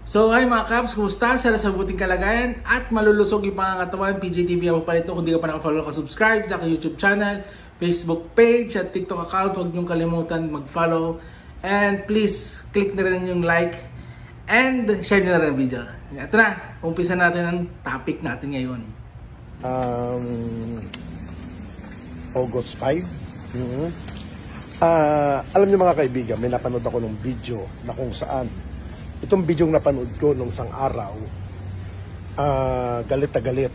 So hi mga Kabs, kumusta? Sana sa buting kalagayan at malulusog yung pangangatawan. PJTV ako pa ito. Kung di ka pa nakafollow, subscribe sa aking YouTube channel, Facebook page at TikTok account. Huwag niyong kalimutan mag-follow. And please, click na rin yung like and share nyo na rin ang video. Ito na, umpisa natin ang topic natin ngayon. August 5. Alam niyo mga kaibigan, may napanood ako ng video na kung saan itong video napanood ko nung isang araw, galit na galit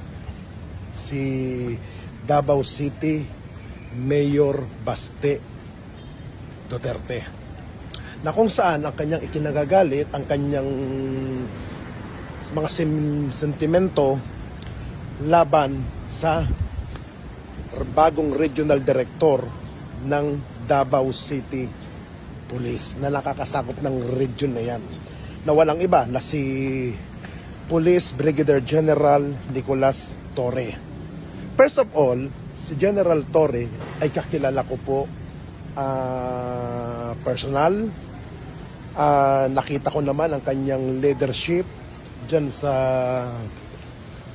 si Davao City Mayor Baste Duterte, na kung saan ang kanyang ikinagagalit, ang kanyang mga sentimento laban sa bagong regional director ng Davao City Police na nakakasakop ng region na yan, na walang iba na si Police Brigadier General Nicolas Torre. First of all, si General Torre ay kakilala ko po personal. Nakita ko naman ang kanyang leadership dyan sa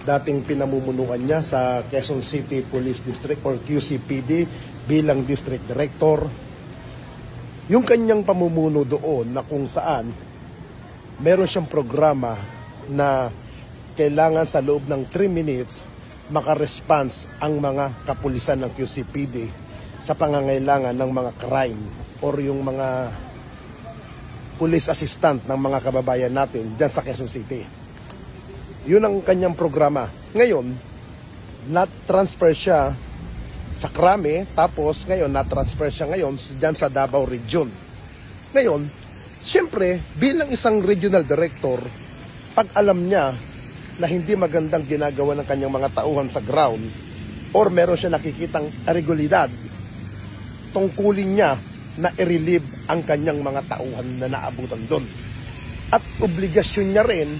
dating pinamumunuan niya sa Quezon City Police District or QCPD bilang District Director. Yung kanyang pamumuno doon na kung saan meron siyang programa na kailangan sa loob ng 3 minutes makaresponse ang mga kapulisan ng QCPD sa pangangailangan ng mga crime or yung mga police assistant ng mga kababayan natin dyan sa Quezon City. Yun ang kanyang programa. Ngayon, na-transfer siya sa Krame, tapos ngayon na-transfer siya ngayon dyan sa Davao Region. Ngayon, siyempre, bilang isang regional director, pag alam niya na hindi magandang ginagawa ng kanyang mga tauhan sa ground or meron siya nakikitang irregularidad, tungkulin niya na i-relieve ang kanyang mga tauhan na naabutan doon. At obligasyon niya rin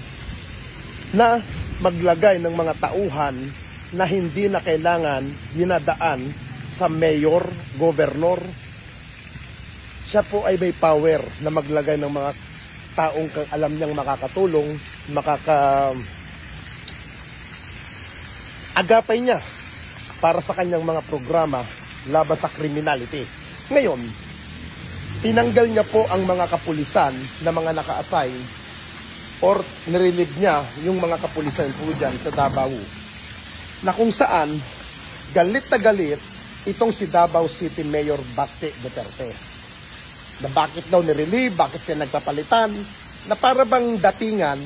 na maglagay ng mga tauhan na hindi na kailangan dinadaan sa mayor, gobernur. Siya po ay may power na maglagay ng mga taong alam niyang makakatulong, agapay niya para sa kanyang mga programa laban sa criminality. Ngayon, tinanggal niya po ang mga kapulisan na mga naka-assign or nirelieve niya yung mga kapulisan po dyan sa Davao, na kung saan galit na galit itong si Davao City Mayor Baste Duterte. Na bakit daw nirelieve, bakit kaya nagpapalitan, na para bang datingan,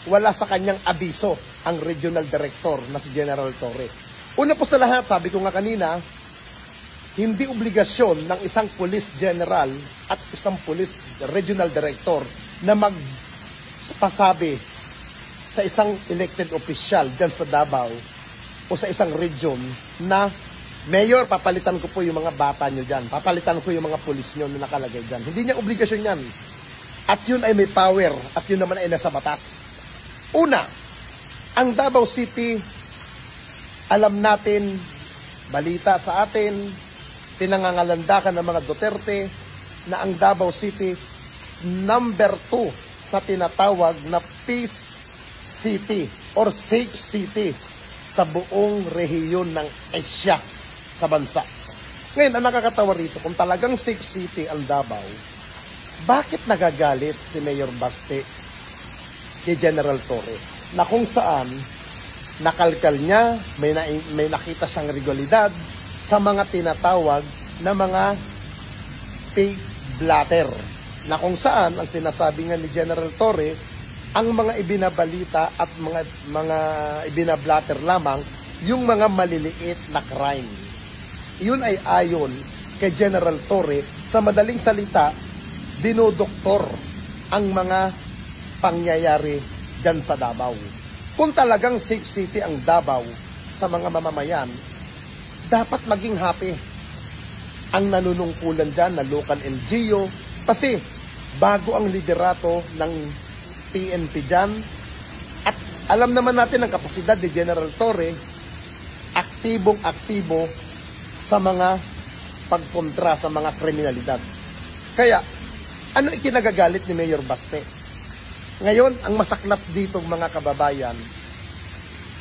wala sa kanyang abiso ang regional director na si General Torre. Una po sa lahat, sabi ko nga kanina, hindi obligasyon ng isang police general at isang police regional director na magpasabi sa isang elected official dyan sa Davao o sa isang region na Mayor, papalitan ko po yung mga bata nyo dyan. Papalitan ko yung mga pulis nyo na nakalagay dyan. Hindi niya obligasyon yan. At yun ay may power. At yun naman ay nasa batas. Una, ang Davao City, alam natin, balita sa atin, pinangangalandakan ng mga Duterte, na ang Davao City, number 2 sa tinatawag na Peace City or Safe City sa buong rehiyon ng Asia sa bansa. Ngayon, ang nakakatawa rito, kung talagang safe city ang Davao, bakit nagagalit si Mayor Baste kay General Torre? Na kung saan, nakalkal niya, may nakita siyang regulidad sa mga tinatawag na mga fake blatter. Na kung saan, ang sinasabi nga ni General Torre, ang mga ibinabalita at mga ibinablatter lamang yung mga maliliit na crime. Yun ay ayon kay General Torre, sa madaling salita, dinodoktor ang mga pangyayari dyan sa Davao. Kung talagang safe city ang Davao sa mga mamamayan, dapat maging happy ang nanunungkulan dyan na local NGO, kasi bago ang liderato ng PNP dyan, at alam naman natin ang kapasidad ni General Torre, aktibong-aktibo sa mga pagkontra sa mga kriminalidad. Kaya, ano ikinagagalit ni Mayor Baste? Ngayon, ang masaklap dito mga kababayan,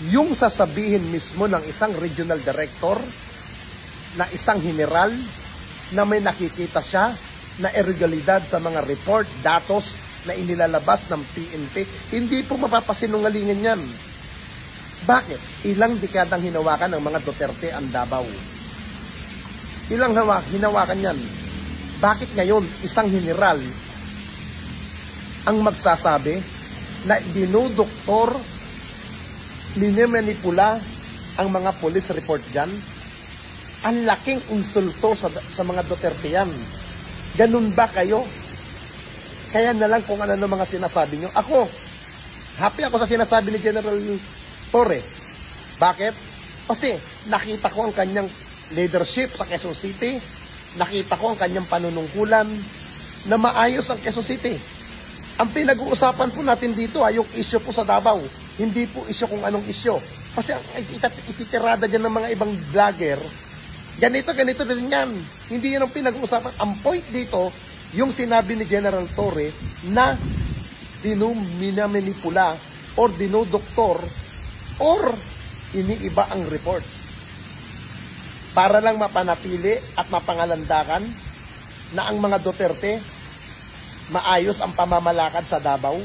yung sasabihin mismo ng isang regional director, na isang general, na may nakikita siya na irregulalidad sa mga report, datos na inilalabas ng PNP, hindi po mapapasinungalingan yan. Bakit? Ilang dekadang hinawakan ng mga Duterte ang Davao. Ilang hinawakan yan. Bakit ngayon isang general ang magsasabi na dinudoktor, minimanipula ang mga police report dyan? Ang laking insulto sa mga Duterte yan. Ganun ba kayo? Kaya na lang kung ano mga sinasabi nyo. Ako, happy ako sa sinasabi ni General Torre. Bakit? Kasi nakita ko ang kanyang leadership sa Quezon City. Nakita ko ang kanyang panunungkulan na maayos ang Quezon City. Ang pinag-uusapan po natin dito ay yung issue po sa Davao. Hindi po issue kung anong issue. Kasi ang ititirada dyan ng mga ibang vlogger, ganito din yan. Hindi yan ang pinag-uusapan. Ang point dito, yung sinabi ni General Torre na minamanipula or dinodoktor or iniiba ang report para lang mapanatili at mapangalandakan na ang mga Duterte maayos ang pamamalakad sa Davao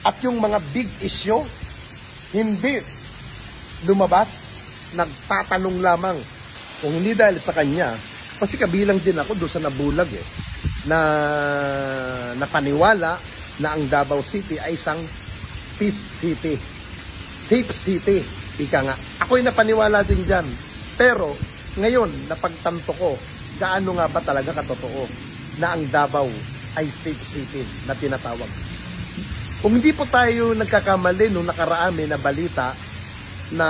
at yung mga big issue hindi lumabas, nagtatanong lamang. Kung hindi dahil sa kanya, kasi kabilang din ako doon sa nabulag na napaniwala na ang Davao City ay isang peace city, safe city, ika nga. Ako'y napaniwala din dyan. Pero ngayon, napagtanto ko, gaano nga ba talaga katotoo na ang Davao ay safe city na tinatawag. Kung hindi po tayo nagkakamali nung nakaraan na balita na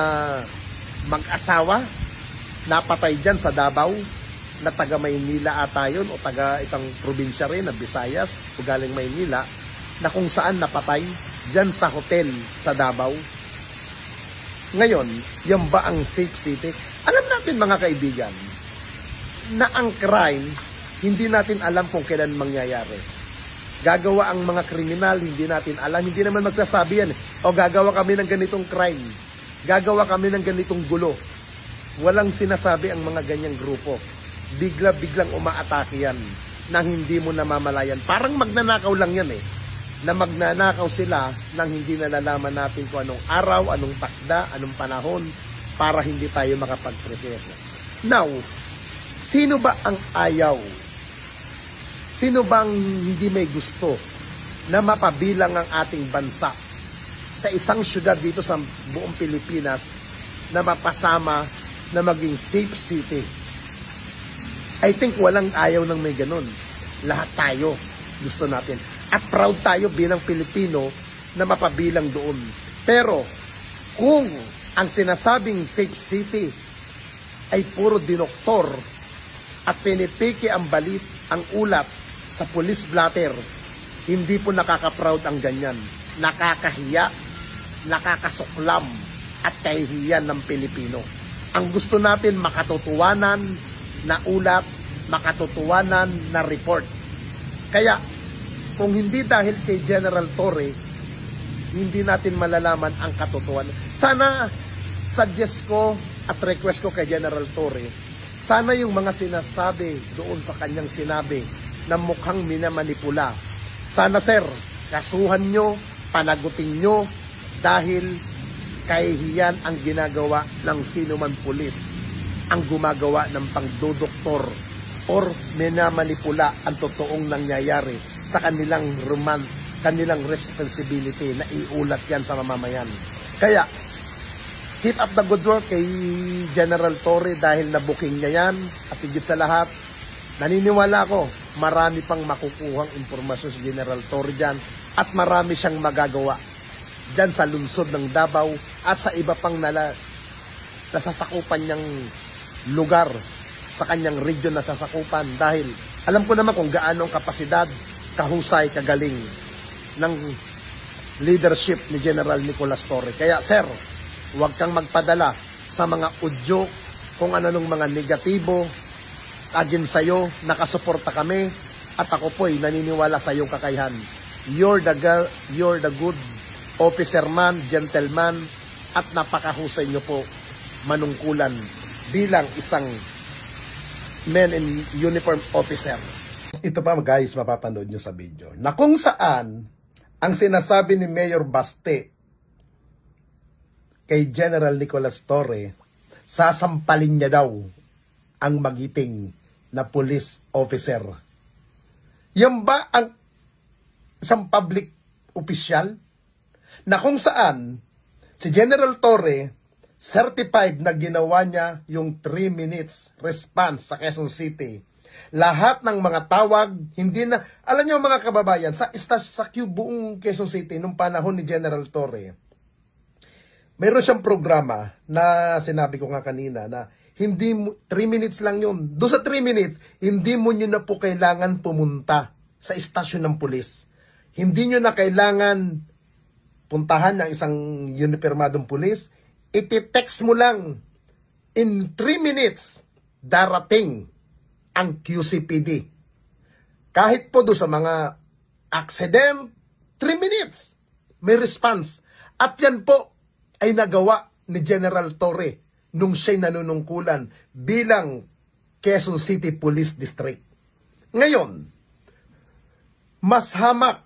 mag-asawa napatay dyan sa Davao na taga Maynila ata yun o taga isang probinsya rin na Visayas o galing Maynila na kung saan napatay dyan sa hotel sa Davao. Ngayon, yan ba ang safe city? Alam natin mga kaibigan na ang crime hindi natin alam kung kailan mangyayari. Gagawa ang mga kriminal, hindi natin alam. Hindi naman magsasabi yan. O gagawa kami ng ganitong crime. Gagawa kami ng ganitong gulo. Walang sinasabi ang mga ganyang grupo. Bigla-biglang umaatake yan nang hindi mo namamalayan. Parang magnanakaw lang yan na magnanakaw sila nang hindi nalalaman natin kung anong araw, anong takda, anong panahon para hindi tayo makapag-prepare. Now, sino ba ang ayaw? Sino bang hindi may gusto na mapabilang ang ating bansa sa isang syudad dito sa buong Pilipinas na mapasama na maging safe city? I think walang ayaw ng may ganun. Lahat tayo gusto natin. At proud tayo bilang Pilipino na mapabilang doon. Pero kung ang sinasabing safe city ay puro dinoktor at pinipiki ang balit, ang ulat sa police blotter, hindi po nakaka-proud ang ganyan. Nakakahiya, nakakasuklam at kahihiyan ng Pilipino. Ang gusto natin makatotohanan na ulat, makatotohanan na report. Kaya kung hindi dahil kay General Torre, hindi natin malalaman ang katotohanan. Sana suggest ko at request ko kay General Torre, sana yung mga sinasabi doon sa kanyang sinabi na mukhang minamanipula, sana sir, kasuhan nyo, panagutin nyo dahil kahihiyan ang ginagawa ng sino man pulis ang gumagawa ng pangdodoktor or minamanipula ang totoong nangyayari sa kanilang responsibility na iulat yan sa mamamayan. Kaya, keep up the good work kay General Torre dahil nabuking niya yan at higit sa lahat, naniniwala ko, marami pang makukuhang impormasyon si General Torre dyan at marami siyang magagawa dyan sa lungsod ng Davao at sa iba pang nasasakupan niyang lugar sa kanyang region na sasakupan dahil alam ko naman kung gaano ang kapasidad, kahusay, kagaling ng leadership ni General Nicolas Torre. Kaya sir, huwag kang magpadala sa mga udyo kung ano nung mga negatibo agin sa'yo, nakasuporta kami at ako po'y naniniwala sa iyong kakayahan. you're the good officer man, gentleman, at napakahusay nyo po manungkulan bilang isang men in uniform officer. Ito pa guys, mapapanood nyo sa video, na kung saan ang sinasabi ni Mayor Baste kay General Nicolas Torre, sasampalin niya daw ang magiting na police officer. Yan ba ang isang public official? Na kung saan si General Torre certified na ginawa niya yung 3 minutes response sa Quezon City. Lahat ng mga tawag, hindi na, alam niyo mga kababayan, sa buong Quezon City nung panahon ni General Torre, mayroon siyang programa na sinabi ko nga kanina na hindi 3 minutes lang yun. Doon sa 3 minutes, hindi mo nyo na po kailangan pumunta sa istasyon ng pulis. Hindi nyo na kailangan puntahan ng isang uniformadong pulis. Iti-text mo lang, in 3 minutes, darating ang QCPD. Kahit po doon sa mga accident, 3 minutes, may response. At yan po ay nagawa ni General Torre nung siya'y nanunungkulan bilang Quezon City Police District. Ngayon, mas hamak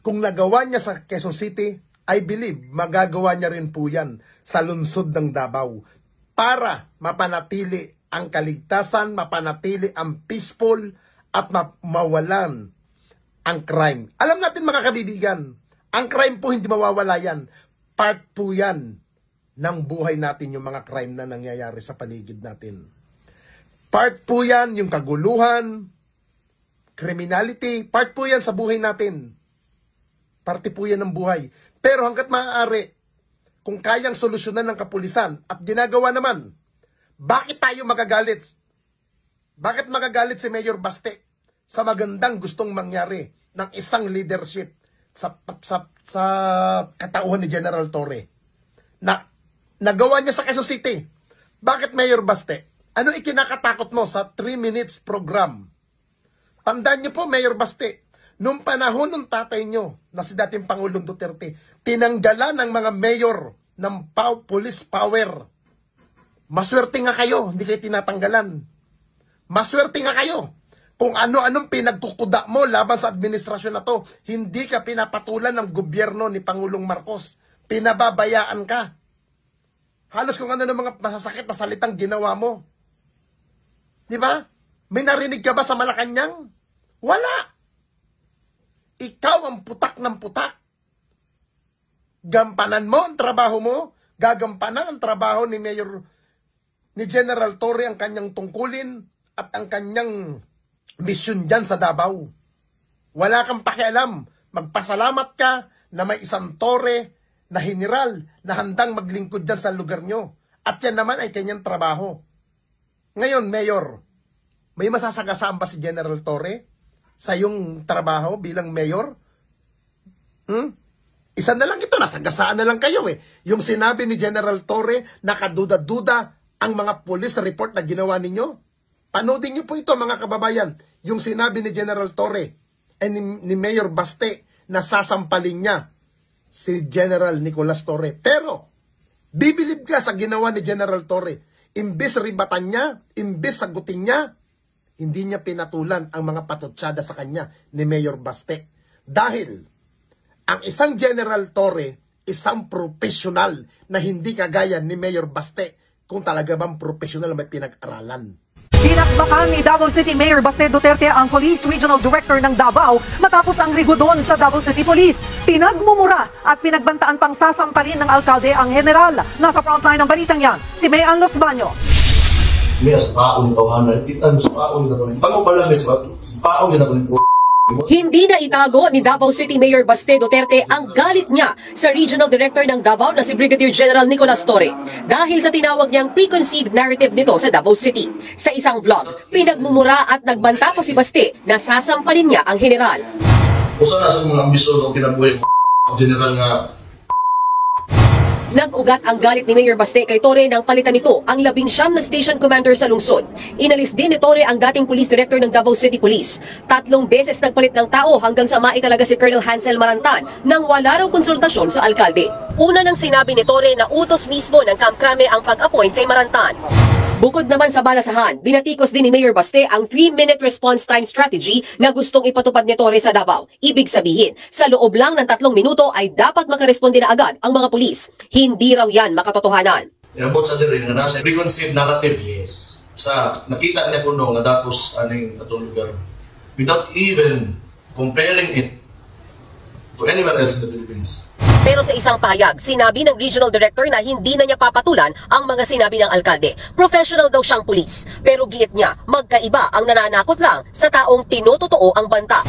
kung nagawa niya sa Quezon City, I believe magagawa niya rin po yan sa lungsod ng Davao para mapanatili ang kaligtasan, mapanatili ang peaceful at mawalan ang crime. Alam natin mga kaibigan, ang crime po hindi mawawala yan. Part po yan ng buhay natin yung mga crime na nangyayari sa paligid natin. Part po yan yung kaguluhan, criminality, part po yan sa buhay natin. Parte po yan ng buhay. Pero hanggat maaari, kung kayang solusyonan ng kapulisan at ginagawa naman, bakit tayo magagalit? Bakit magagalit si Mayor Baste sa magandang gustong mangyari ng isang leadership sa katauhan ni General Torre na nagawa niya sa Quezon City? Bakit Mayor Baste? Ano ikinakatakot mo sa 3 minutes program? Tandaan niyo po Mayor Baste, nung panahon ng tatay niyo na si dating Pangulong Duterte, tinanggalan ng mga mayor ng police power. Maswerte nga kayo, hindi kayo tinatanggalan. Maswerte nga kayo. Kung ano-anong pinagkukuda mo laban sa administrasyon na to, hindi ka pinapatulan ng gobyerno ni Pangulong Marcos. Pinababayaan ka. Halos kung ano ng mga masasakit na salitang ginawa mo. Di ba? May narinig ka ba sa Malacanang? Wala. Ikaw ang putak ng putak. Gampanan mo ang trabaho mo, gagampanan ang trabaho ni General Torre ang kanyang tungkulin at ang kanyang misyon dyan sa Davao. Wala kang pakialam. Magpasalamat ka na may isang Torre na general na handang maglingkod dyan sa lugar nyo. At yan naman ay kanyang trabaho. Ngayon, Mayor, may masasagasaan ba si General Torre sa iyong trabaho bilang Mayor? Isa na lang ito, nasagasaan na lang kayo eh. Yung sinabi ni General Torre, nakaduda-duda ang mga police report na ginawa ninyo. Panoodin niyo po ito mga kababayan. Yung sinabi ni General Torre ni Mayor Baste na sasampalin niya si General Nicolas Torre. Pero, bibilib ka sa ginawa ni General Torre. Imbis ribatan niya, imbis sagutin niya, hindi niya pinatulan ang mga patutsada sa kanya ni Mayor Baste. Dahil, ang isang General Torre, isang professional na hindi kagaya ni Mayor Baste kung talaga bang professional may pinag-aralan. Dinakdakan ni Davao City Mayor Baste Duterte ang Police Regional Director ng Davao matapos ang rigudon sa Davao City Police. Pinagmumura at pinagbantaan pang sasampalin ng alkalde ang general. Nasa frontline ng balitang yan, si Mayan Los Baños. May sa paon ni tawanan, kita sa paon na rin. Bago pa lang, paon na rin po. Hindi na itago ni Davao City Mayor Baste Duterte ang galit niya sa Regional Director ng Davao na si Brigadier General Nicolas Torre dahil sa tinawag niyang preconceived narrative nito sa Davao City. Sa isang vlog, pinagmumura at nagbanta pa si Baste na sasampalin niya ang general. Kung saan nasa mga ambisyon o kinabuhay ng general nga Nag-ugat ang galit ni Mayor Baste kay Torre nang palitan nito ang 19 na station commander sa lungsod. Inalis din ni Torre ang dating police director ng Davao City Police. 3 beses nagpalit ng tao hanggang sa maitalaga si Colonel Hansel Marantan nang wala raw konsultasyon sa alkalde. Una nang sinabi ni Torre na utos mismo ng Kamkrame ang pag-appoint kay Marantan. Bukod naman sa balasahan, binatikos din ni Mayor Baste ang 3-minute response time strategy na gustong ipatupad ni Torre sa Davao. Ibig sabihin, sa loob lang ng 3 minuto ay dapat makaresponde na agad ang mga pulis. Hindi raw yan makatotohanan. Inabot sa diri nga nasa preconceived narrative sa nakita niya kuno nga datos aning atong lugar without even comparing it to anywhere else in the Philippines. Pero sa isang pahayag, sinabi ng regional director na hindi na niya papatulan ang mga sinabi ng alkalde. Professional daw siyang pulis. Pero giit niya, magkaiba ang nananakot lang sa taong tinutotoo ang banta.